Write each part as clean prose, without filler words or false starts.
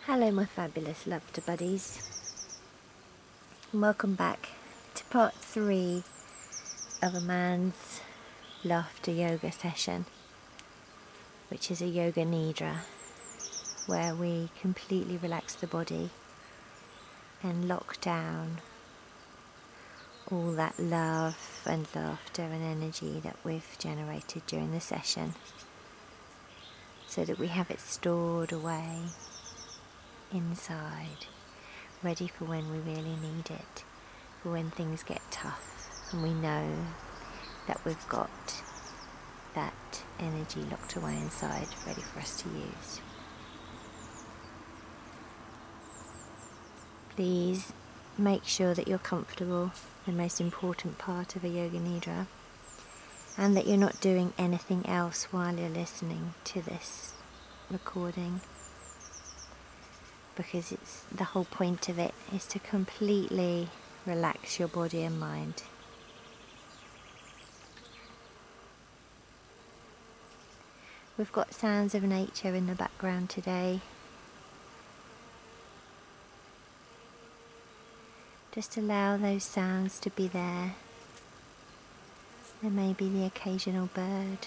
Hello my fabulous loved buddies, and welcome back to part 3 of a man's laughter yoga session, which is a Yoga Nidra, where we completely relax the body and lock down all that love and laughter and energy that we've generated during the session, so that we have it stored away inside, ready for when we really need it, for when things get tough and we know that we've got that energy locked away inside, ready for us to use. Please make sure that you're comfortable, the most important part of a Yoga Nidra, and that you're not doing anything else while you're listening to this recording, because it's the whole point of it is to completely relax your body and mind. We've got sounds of nature in the background today. Just allow those sounds to be there. There may be the occasional bird,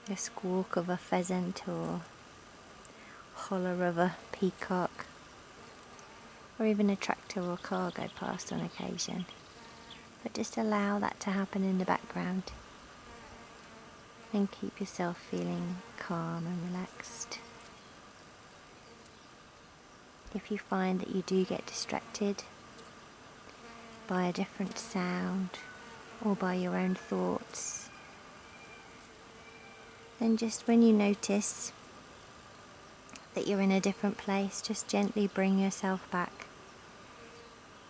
the squawk of a pheasant or holler of a peacock, or even a tractor or car go past on occasion. But just allow that to happen in the background and keep yourself feeling calm and relaxed. If you find that you do get distracted by a different sound or by your own thoughts, then just when you notice that you're in a different place, just gently bring yourself back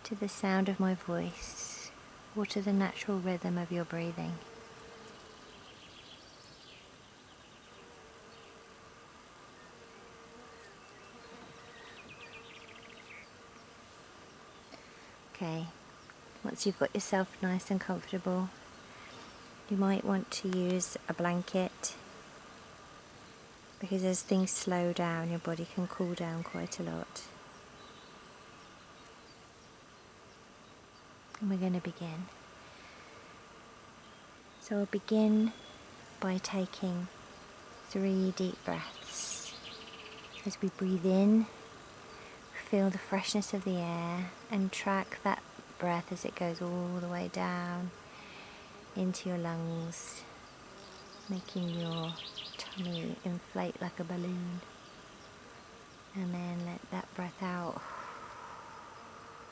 to the sound of my voice or to the natural rhythm of your breathing. Okay, once you've got yourself nice and comfortable, you might want to use a blanket, because as things slow down, your body can cool down quite a lot. And we're going to begin. So we'll begin by taking 3 deep breaths. As we breathe in, feel the freshness of the air and track that breath as it goes all the way down into your lungs, making your tummy inflate like a balloon. And then let that breath out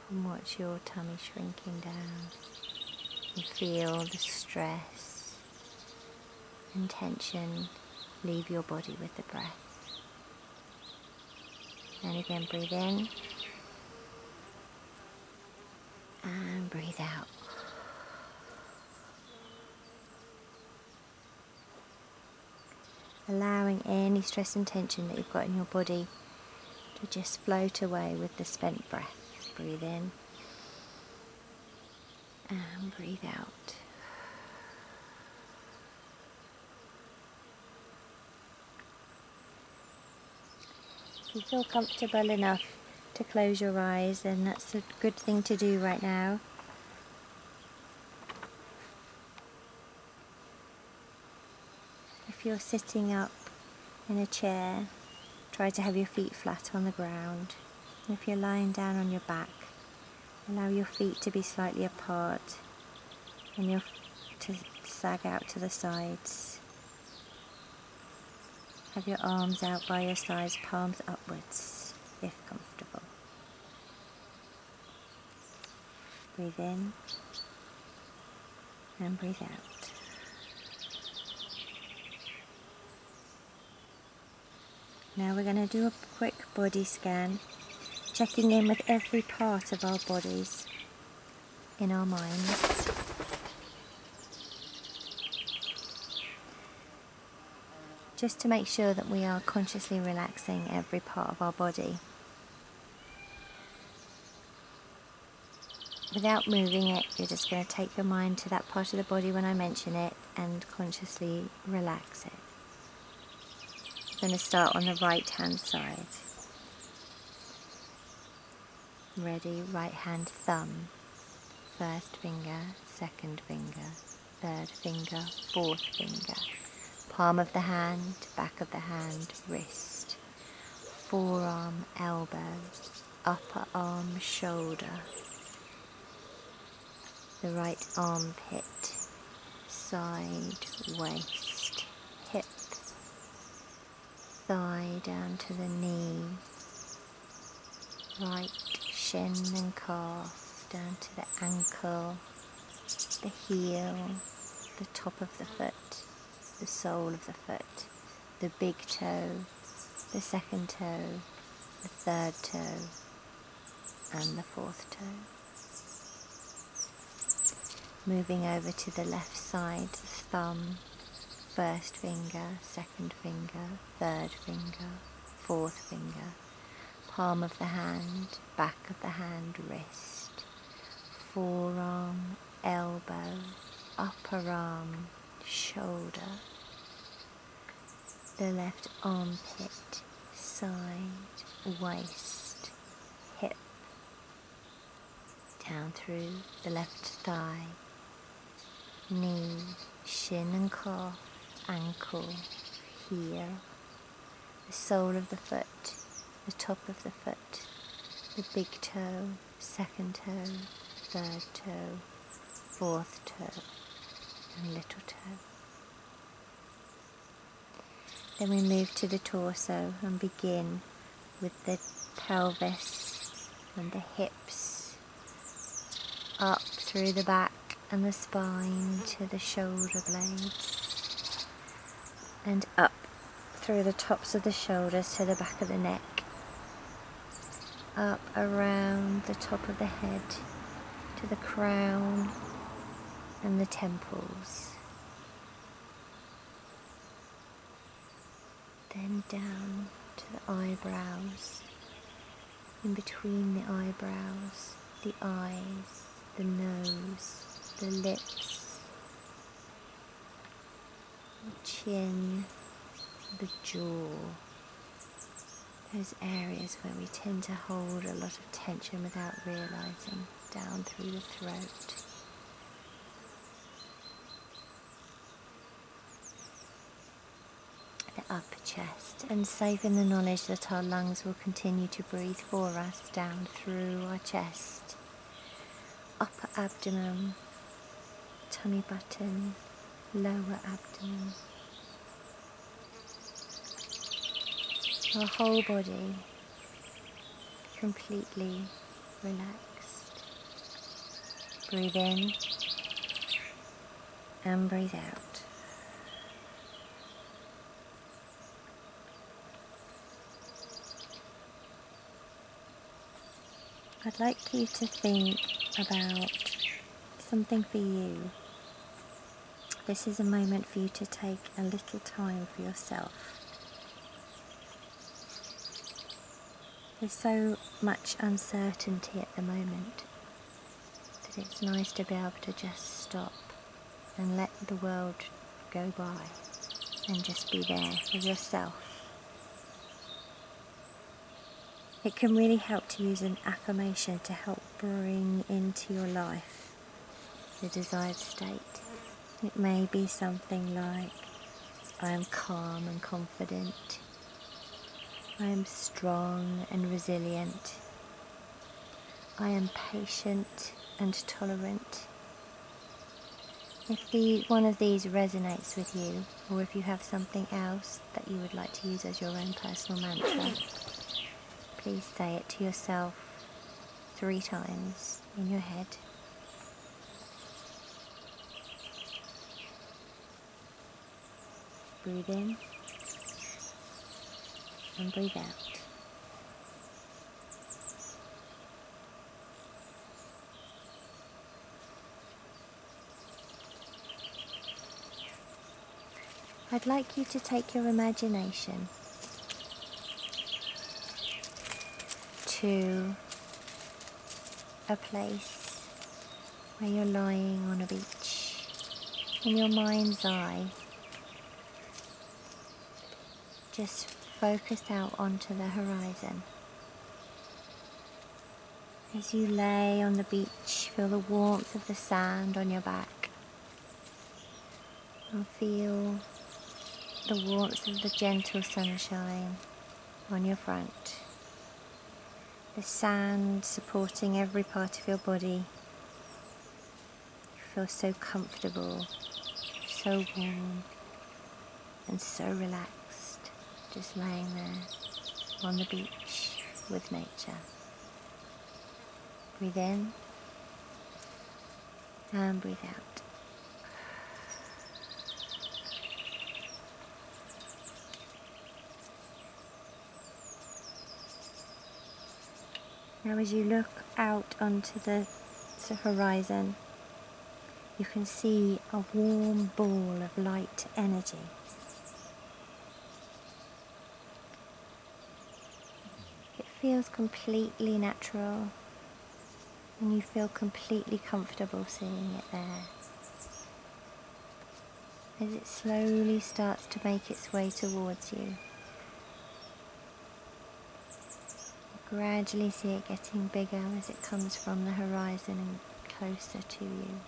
and watch your tummy shrinking down. And feel the stress and tension leave your body with the breath. And again, breathe in and breathe out. Allowing any stress and tension that you've got in your body to just float away with the spent breath. Breathe in and breathe out. If you feel comfortable enough to close your eyes, then that's a good thing to do right now. If you're sitting up in a chair, try to have your feet flat on the ground. If you're lying down on your back, allow your feet to be slightly apart and to sag out to the sides. Have your arms out by your sides, palms upwards, if comfortable. Breathe in and breathe out. Now we're going to do a quick body scan, checking in with every part of our bodies in our minds. Just to make sure that we are consciously relaxing every part of our body. Without moving it, you're just going to take your mind to that part of the body when I mention it and consciously relax it. I'm going to start on the right hand side. Ready, right hand thumb, first finger, second finger, third finger, fourth finger, palm of the hand, back of the hand, wrist, forearm, elbow, upper arm, shoulder, the right armpit, side, waist, hip, thigh down to the knee, right shin and calf down to the ankle, the heel, the top of the foot, the sole of the foot, the big toe, the second toe, the third toe, and the fourth toe. Moving over to the left side, thumb, first finger, second finger, third finger, fourth finger, palm of the hand, back of the hand, wrist, forearm, elbow, upper arm, shoulder, the left armpit, side, waist, hip, down through the left thigh, knee, shin and calf, ankle, heel, the sole of the foot, the top of the foot, the big toe, second toe, third toe, fourth toe, and little toe. Then we move to the torso and begin with the pelvis and the hips, up through the back and the spine to the shoulder blades, and up through the tops of the shoulders to the back of the neck, up around the top of the head to the crown and the temples, then down to the eyebrows, in between the eyebrows, the eyes, the nose, the lips, the chin, the jaw, those areas where we tend to hold a lot of tension without realizing, down through the throat. The upper chest, and safe in the knowledge that our lungs will continue to breathe for us down through our chest, upper abdomen, tummy button, lower abdomen, our whole body completely relaxed. Breathe in and breathe out. I'd like you to think about something for you. This is a moment for you to take a little time for yourself. There's so much uncertainty at the moment that it's nice to be able to just stop and let the world go by and just be there with yourself. It can really help to use an affirmation to help bring into your life the desired state. It may be something like, I am calm and confident. I am strong and resilient. I am patient and tolerant. If one of these resonates with you, or if you have something else that you would like to use as your own personal mantra, please say it to yourself 3 times in your head. Breathe in and breathe out. I'd like you to take your imagination to a place where you're lying on a beach. In your mind's eye, just focus out onto the horizon. As you lay on the beach, feel the warmth of the sand on your back, and feel the warmth of the gentle sunshine on your front. The sand supporting every part of your body. You feel so comfortable, so warm, and so relaxed, just laying there on the beach with nature. Breathe in and breathe out. Now as you look out onto the horizon, you can see a warm ball of light energy. It feels completely natural, and you feel completely comfortable seeing it there. As it slowly starts to make its way towards you, gradually see it getting bigger as it comes from the horizon and closer to you.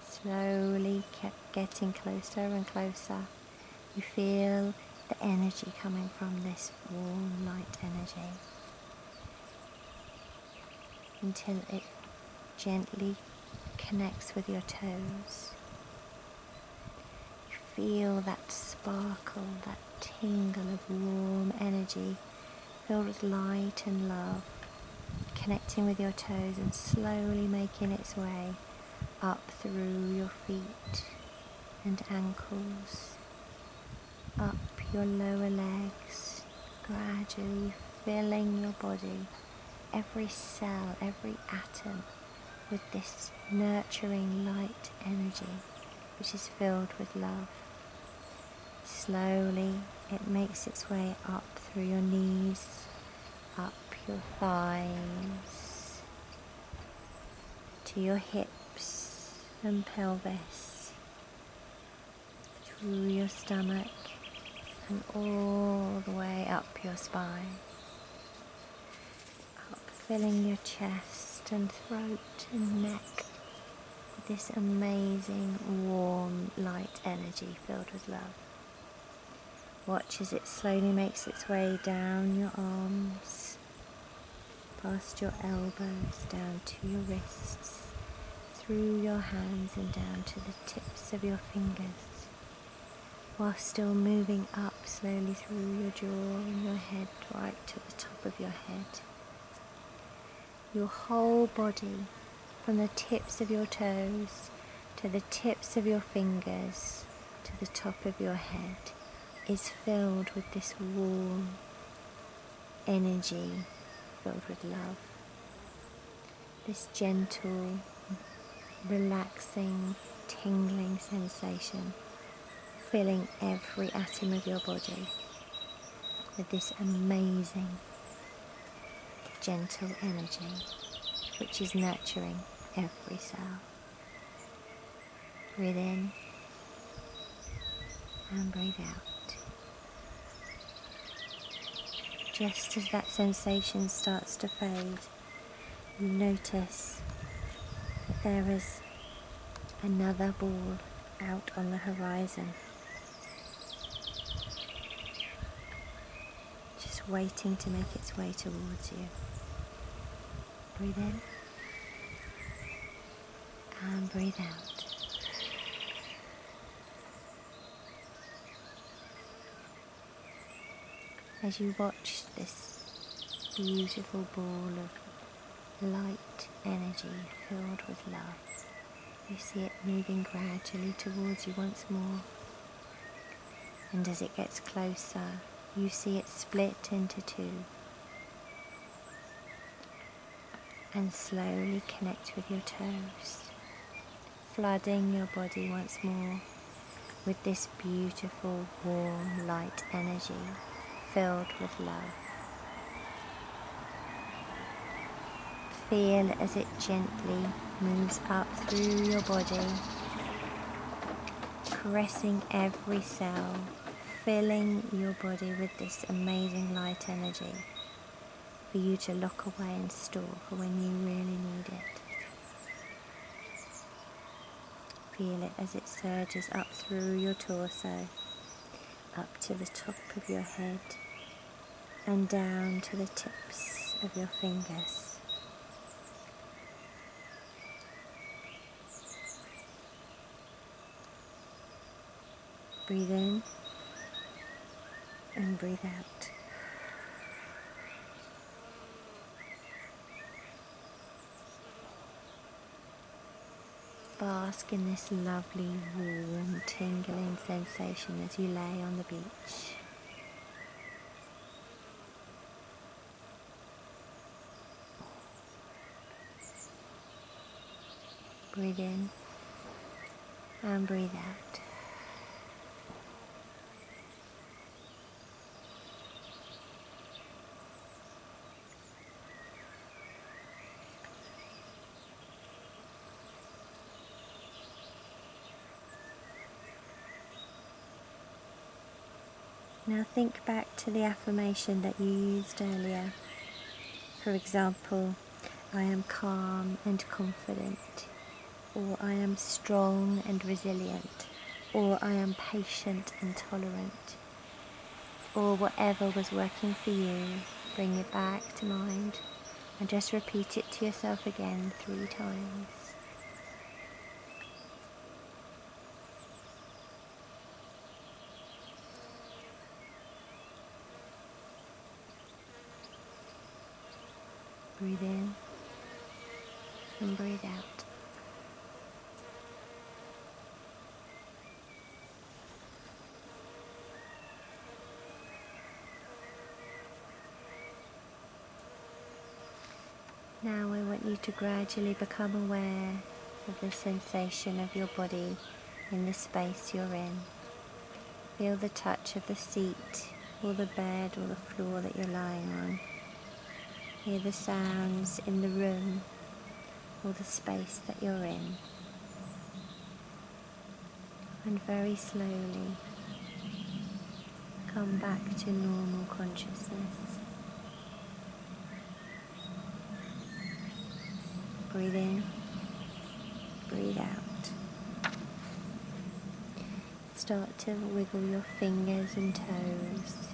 Slowly kept getting closer and closer. You feel the energy coming from this warm light energy until it gently connects with your toes. You feel that sparkle, that tingle of warm energy filled with light and love, connecting with your toes and slowly making its way up through your feet and ankles, up your lower legs, gradually filling your body, every cell, every atom, with this nurturing light energy which is filled with love. Slowly it makes its way up through your knees, up your thighs, to your hips and pelvis, through your stomach and all the way up your spine, up filling your chest and throat and neck with this amazing warm light energy filled with love. Watch as it slowly makes its way down your arms, past your elbows, down to your wrists, through your hands and down to the tips of your fingers, while still moving up slowly through your jaw and your head right to the top of your head. Your whole body, from the tips of your toes to the tips of your fingers to the top of your head, is filled with this warm energy filled with love. This gentle, relaxing, tingling sensation filling every atom of your body with this amazing, gentle energy which is nurturing every cell. Breathe in and breathe out. Just as that sensation starts to fade, you notice that there is another ball out on the horizon, just waiting to make its way towards you. Breathe in and breathe out. As you watch this beautiful ball of light energy filled with love, you see it moving gradually towards you once more. And as it gets closer, you see it split into two and slowly connect with your toes, flooding your body once more with this beautiful warm light energy filled with love. Feel as it gently moves up through your body, caressing every cell, filling your body with this amazing light energy for you to lock away and store for when you really need it. Feel it as it surges up through your torso, up to the top of your head, and down to the tips of your fingers. Breathe in and breathe out. Bask in this lovely, warm, tingling sensation as you lay on the beach. Breathe in and breathe out. Now think back to the affirmation that you used earlier. For example, I am calm and confident, or I am strong and resilient, or I am patient and tolerant, or whatever was working for you. Bring it back to mind and just repeat it to yourself again 3 times. Breathe in and breathe out. Now I want you to gradually become aware of the sensation of your body in the space you're in. Feel the touch of the seat or the bed or the floor that you're lying on. Hear the sounds in the room or the space that you're in. And very slowly come back to normal consciousness. Breathe in, breathe out. Start to wiggle your fingers and toes.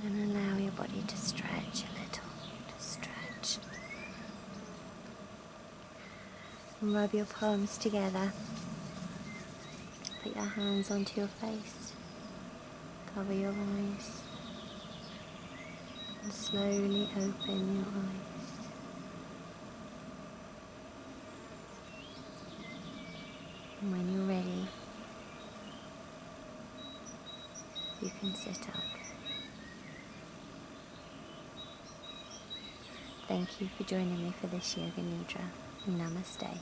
And allow your body to stretch a little, to stretch. And rub your palms together. Put your hands onto your face. Cover your eyes. And slowly open your eyes. And when you're ready, you can sit up. Thank you for joining me for this Yoga Nidra. Namaste.